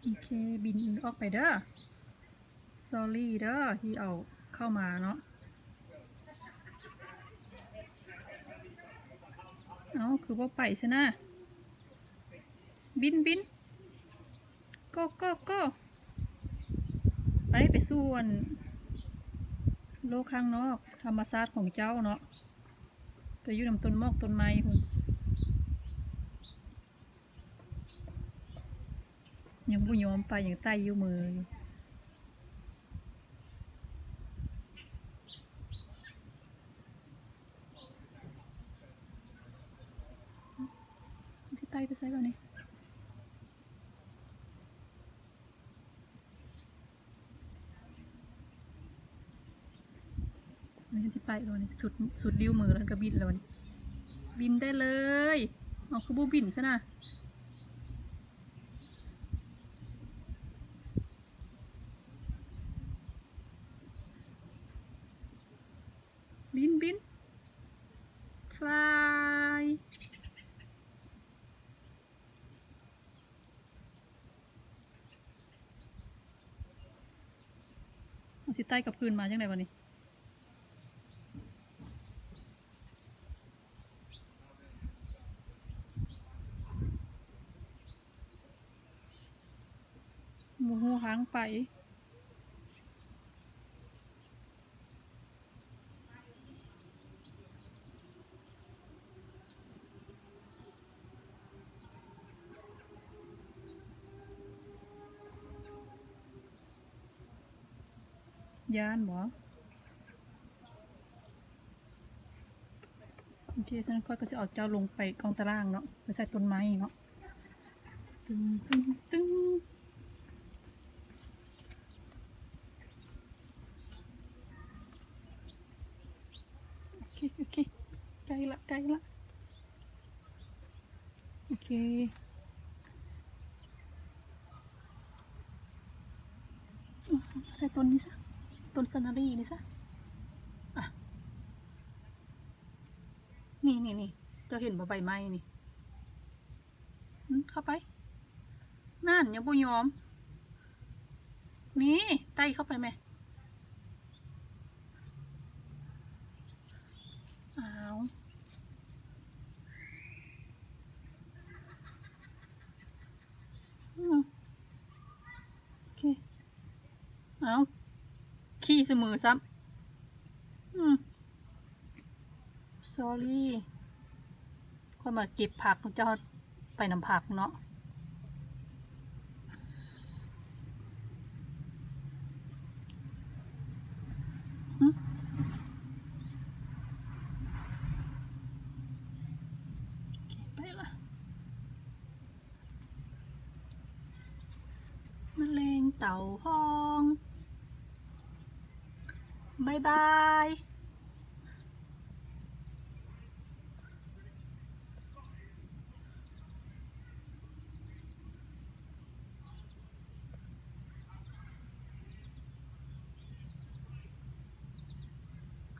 โอเคบินออกไปเด้อ sorry เด้อที่เอาเข้ามาเนาะเอาคือว่าไปใช่นะบินก็ไปส่วนโลกข้างนอกธรรมชาติของเจ้าเนาะไปอยู่นำต้นมอกต้นไม้คุณยังบ่ยอมไปยังใต้อยู่มืออยู่ที่ใต้ไปใส่ป่ะนี่นี่ที่ไปแล้วนี่สุดริ้วมือแล้วก็บินแล้วนี่บินได้เลยเอาคือบูบินซะนะบิน fly เอาสิใต้กับพื้นมาจังไงวะนี่หมูหูหางไปย่านบ่โอเคฉะนั้นก็จะเอาเจ้าลงไปกองตารางเนาะไปใส่ต้นไม้เนาะตึงโอเคใกล้ละโอเคใส่ต้นนี้ซะต้นซานารีนี่ซะอ่ะนี่เจ้าเห็นบ่ใบไม้นี่เข้าไปนั่นยังบ่ยอมนี่ไต่เข้าไปไหมอ้าวโอเคเอาขี้เสมอซ้ำsorry ค่อยมาเก็บผักเจ้าไปนำผักเนาะไปละแมลงเต่าห้องบายบาย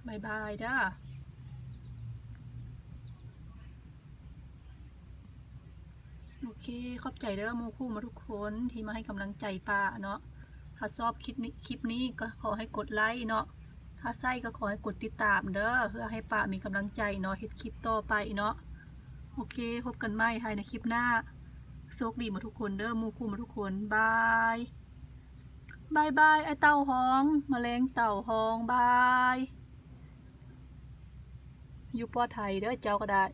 บายบายเด้อโอเคขอบใจเด้อมูคู่มาทุกคนที่มาให้กำลังใจป้าเนาะถ้าชอบคลิปนี้ก็ขอให้กดไลค์เนาะถ้าใช่ก็ขอให้กดติดตามเด้อเพื่อให้ป้ามีกำลังใจเนาะเฮ็ดคลิปต่อไปเนาะโอเคพบกันใหม่ในคลิปหน้าโชคดีมาทุกคนเด้อมูคู่มาทุกคนบายไอเต่าห้องแมลงเต่าห้องบายอยู่ปลอดภัยเด้อเจ้าก็ได้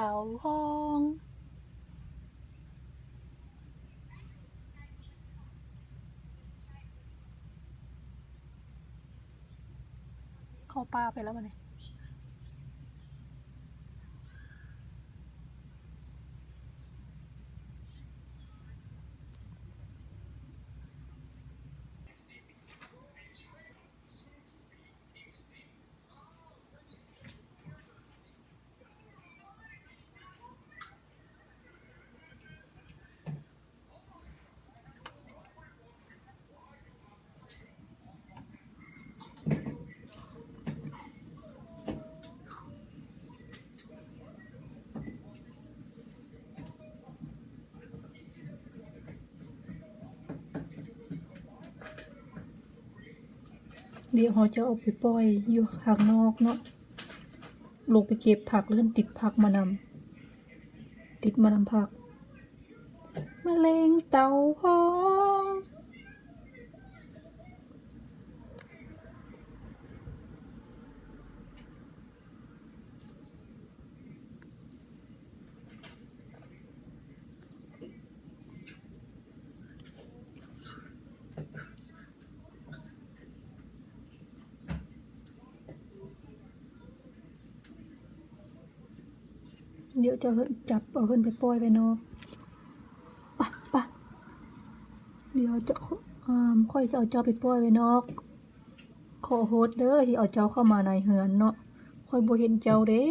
เต่าห้องเข้าป่าไปแล้วมันเนี่ย เดี๋ยวเราจะเอาไปปล่อยอยู่ข้างนอกเนาะลงไปเก็บผักแล้วติดผักมานำติดมานำผักแมลงเต่าพองเดี๋ยวจะจับเอาขึ้นไปปล่อยไปนอกปะเดี๋ยวจะค่อยจะเอาเจ้าไปปล่อยไว้นอกขอโทษเด้อที่เอาเจ้าเข้ามาในเฮือนเนาะค่อยบ่เห็นเจ้าเด้